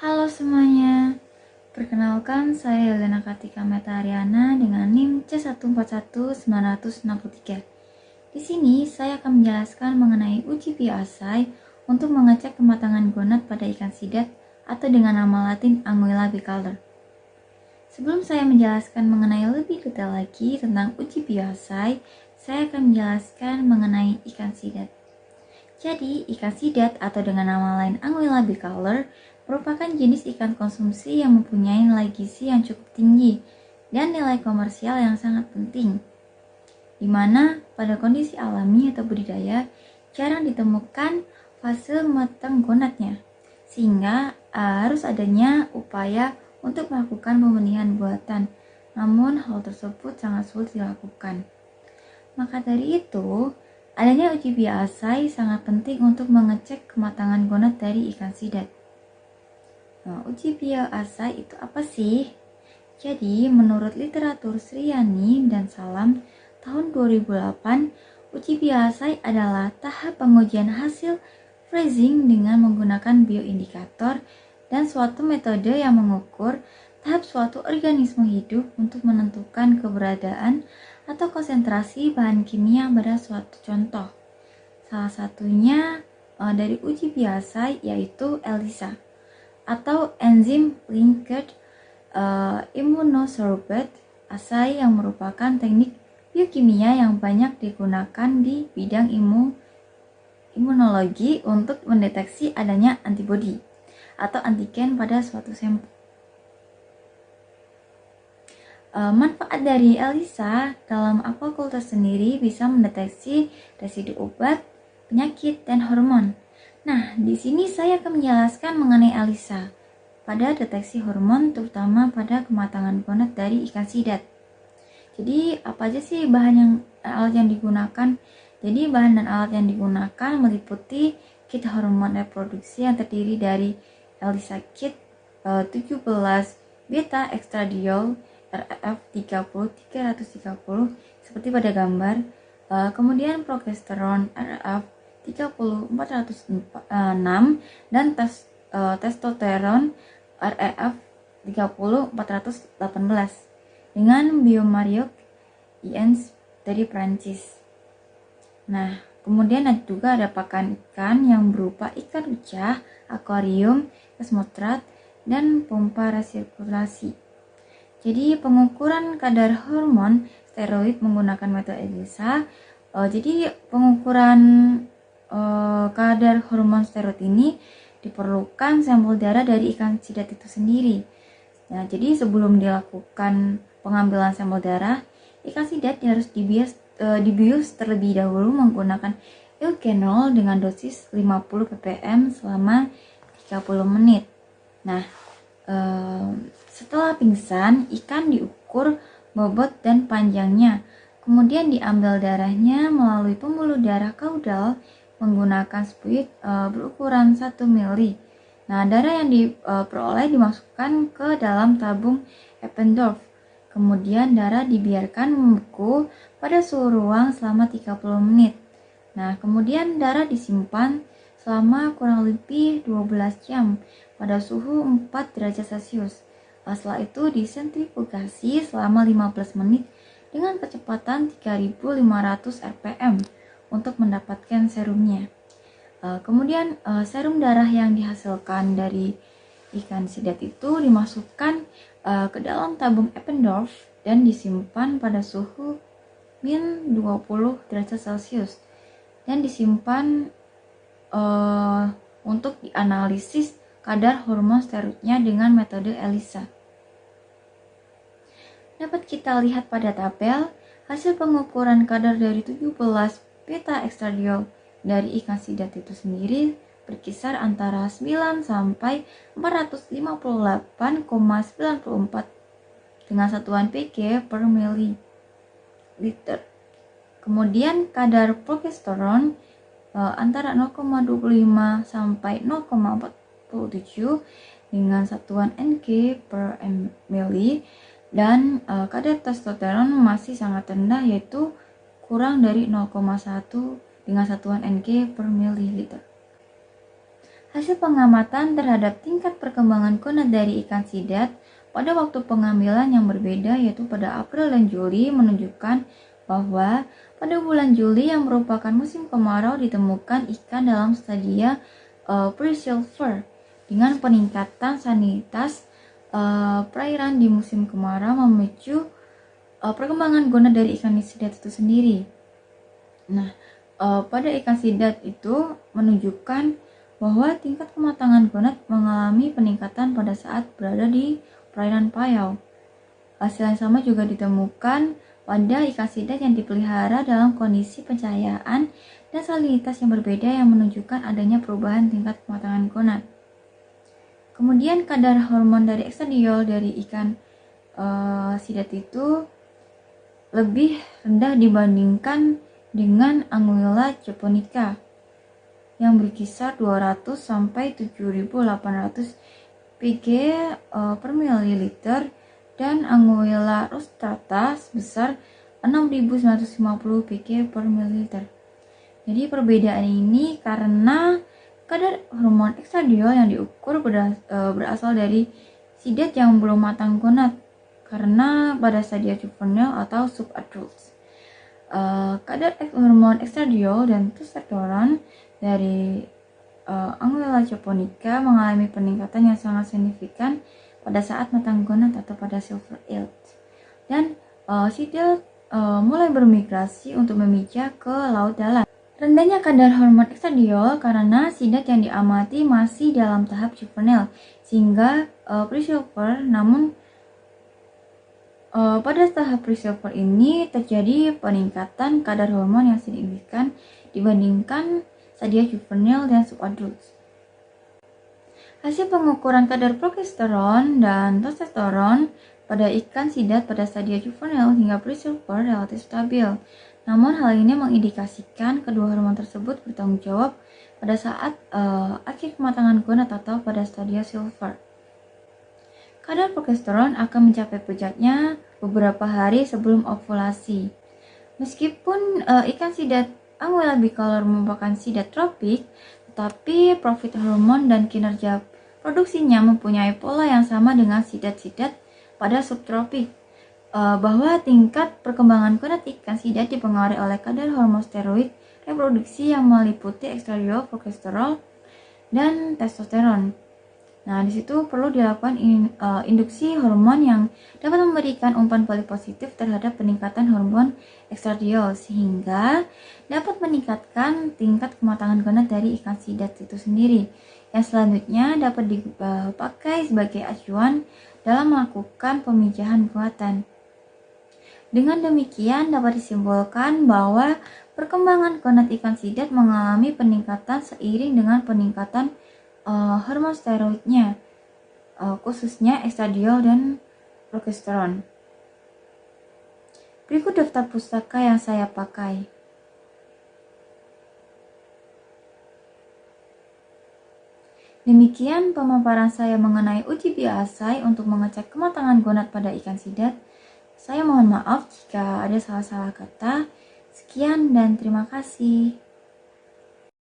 Halo semuanya, perkenalkan saya Yelena Kartika Metariana dengan NIM C141963. Di sini saya akan menjelaskan mengenai uji PSI untuk mengecek kematangan gonad pada ikan sidat atau dengan nama latin Anguilla bicolor. Sebelum saya menjelaskan mengenai lebih detail lagi tentang uji PSI, saya akan menjelaskan mengenai ikan sidat. Jadi, ikan sidat atau dengan nama lain Anguilla bicolor merupakan jenis ikan konsumsi yang mempunyai nilai gizi yang cukup tinggi dan nilai komersial yang sangat penting, di mana pada kondisi alami atau budidaya jarang ditemukan fase matang gonadnya, sehingga harus adanya upaya untuk melakukan pembenihan buatan, namun hal tersebut sangat sulit dilakukan. Maka dari itu, adanya uji PSI sangat penting untuk mengecek kematangan gonad dari ikan sidat. Nah, uji PSI itu apa sih? Jadi, menurut literatur Sriani dan Salam tahun 2008, uji PSI adalah tahap pengujian hasil freezing dengan menggunakan bioindikator dan suatu metode yang mengukur tahap suatu organisme hidup untuk menentukan keberadaan atau konsentrasi bahan kimia pada suatu contoh. Salah satunya dari uji PSI yaitu ELISA atau Enzyme Linked Immunosorbate Assay yang merupakan teknik biokimia yang banyak digunakan di bidang imunologi untuk mendeteksi adanya antibodi atau antigen pada suatu sampel. Manfaat dari ELISA dalam aquaculture sendiri bisa mendeteksi residu obat, penyakit, dan hormon. Nah, di sini saya akan menjelaskan mengenai ELISA pada deteksi hormon, terutama pada kematangan gonad dari ikan sidat. Jadi, apa aja sih alat yang digunakan? Jadi, bahan dan alat yang digunakan meliputi kit hormon reproduksi yang terdiri dari ELISA kit 17 beta estradiol RF 30330 seperti pada gambar. Kemudian progesteron RF 30406 dan testosteron REF 30418 dengan biomarioc INS dari Prancis. Nah, kemudian juga ada pakan ikan yang berupa ikan ucah, akuarium, kesmotrat, dan pompa resirkulasi. Jadi pengukuran kadar hormon steroid menggunakan metode ELISA. Jadi pengukuran kadar hormon steroid ini diperlukan sampel darah dari ikan sidat itu sendiri. Nah, jadi sebelum dilakukan pengambilan sampel darah, ikan sidat harus dibius terlebih dahulu menggunakan eugenol dengan dosis 50 ppm selama 30 menit. Nah, setelah pingsan, ikan diukur bobot dan panjangnya. Kemudian diambil darahnya melalui pembuluh darah kaudal menggunakan spuit berukuran 1 ml. Nah, darah yang diperoleh dimasukkan ke dalam tabung Eppendorf. Kemudian darah dibiarkan membeku pada suhu ruang selama 30 menit. Nah, kemudian darah disimpan selama kurang lebih 12 jam pada suhu 4 derajat Celcius. Setelah itu disentrifugasi selama 15 menit dengan kecepatan 3500 rpm untuk mendapatkan serumnya. Kemudian serum darah yang dihasilkan dari ikan sidat itu dimasukkan ke dalam tabung Eppendorf dan disimpan pada suhu -20 derajat Celcius dan disimpan untuk dianalisis kadar hormon steroidnya dengan metode ELISA. Dapat kita lihat pada tabel hasil pengukuran kadar dari 17 beta estradiol dari ikan sidat itu sendiri berkisar antara 9 sampai 458,94 dengan satuan Pg per mililiter. Kemudian kadar progesteron antara 0,25 sampai 0,47 dengan satuan Ng per ml, dan kadar testosteron masih sangat rendah yaitu kurang dari 0,1 dengan satuan Ng per ml. Hasil pengamatan terhadap tingkat perkembangan gonad dari ikan sidat pada waktu pengambilan yang berbeda, yaitu pada April dan Juli, menunjukkan bahwa pada bulan Juli yang merupakan musim kemarau ditemukan ikan dalam stadia pre-silver dengan peningkatan salinitas perairan di musim kemarau memicu perkembangan gonad dari ikan sidat itu sendiri. Nah, pada ikan sidat itu menunjukkan bahwa tingkat kematangan gonad mengalami peningkatan pada saat berada di perairan payau. Hasil yang sama juga ditemukan pada ikan sidat yang dipelihara dalam kondisi pencahayaan dan salinitas yang berbeda yang menunjukkan adanya perubahan tingkat kematangan gonad. Kemudian kadar hormon dari estradiol dari ikan sidat itu lebih rendah dibandingkan dengan Anguilla japonica yang berkisar 200 sampai 7.800 pg per mililiter dan Anguilla rostrata sebesar 6.950 pg per mililiter. Jadi perbedaan ini karena kadar hormon estradiol yang diukur berasal dari sidat yang belum matang gonad karena pada stadia juvenile atau subadults. Kadar hormon estradiol dan testosteron dari Anguilla japonica mengalami peningkatan yang sangat signifikan pada saat matang gonad atau pada silver age, dan sidat mulai bermigrasi untuk memijak ke laut dalam. Rendahnya kadar hormon estradiol karena sidat yang diamati masih dalam tahap juvenile sehingga pre-silver, namun pada tahap pre-silver ini terjadi peningkatan kadar hormon yang signifikan dibandingkan stadia juvenile dan subadults. Hasil pengukuran kadar progesteron dan testosteron pada ikan sidat pada stadia juvenile hingga pre-silver relatif stabil. Namun hal ini mengindikasikan kedua hormon tersebut bertanggung jawab pada saat akhir kematangan gonad atau pada stadia silver. Kadar progesteron akan mencapai puncaknya beberapa hari sebelum ovulasi. Meskipun ikan sidat Anguilla bicolor merupakan sidat tropik, tetapi profit hormon dan kinerja produksinya mempunyai pola yang sama dengan sidat-sidat pada subtropik. Bahwa tingkat perkembangan gonad ikan sidat dipengaruhi oleh kadar hormon steroid reproduksi yang meliputi estradiol, progesterol, dan testosteron. Nah, di situ perlu dilakukan induksi hormon yang dapat memberikan umpan balik positif terhadap peningkatan hormon estradiol sehingga dapat meningkatkan tingkat kematangan gonad dari ikan sidat itu sendiri, yang selanjutnya dapat dipakai sebagai acuan dalam melakukan pemijahan buatan. Dengan demikian dapat disimpulkan bahwa perkembangan gonad ikan sidat mengalami peningkatan seiring dengan peningkatan hormon steroidnya, khususnya estradiol dan progesteron. Berikut daftar pustaka yang saya pakai. Demikian pemaparan saya mengenai uji biasai untuk mengecek kematangan gonad pada ikan sidat. Saya mohon maaf jika ada salah-salah kata. Sekian dan terima kasih.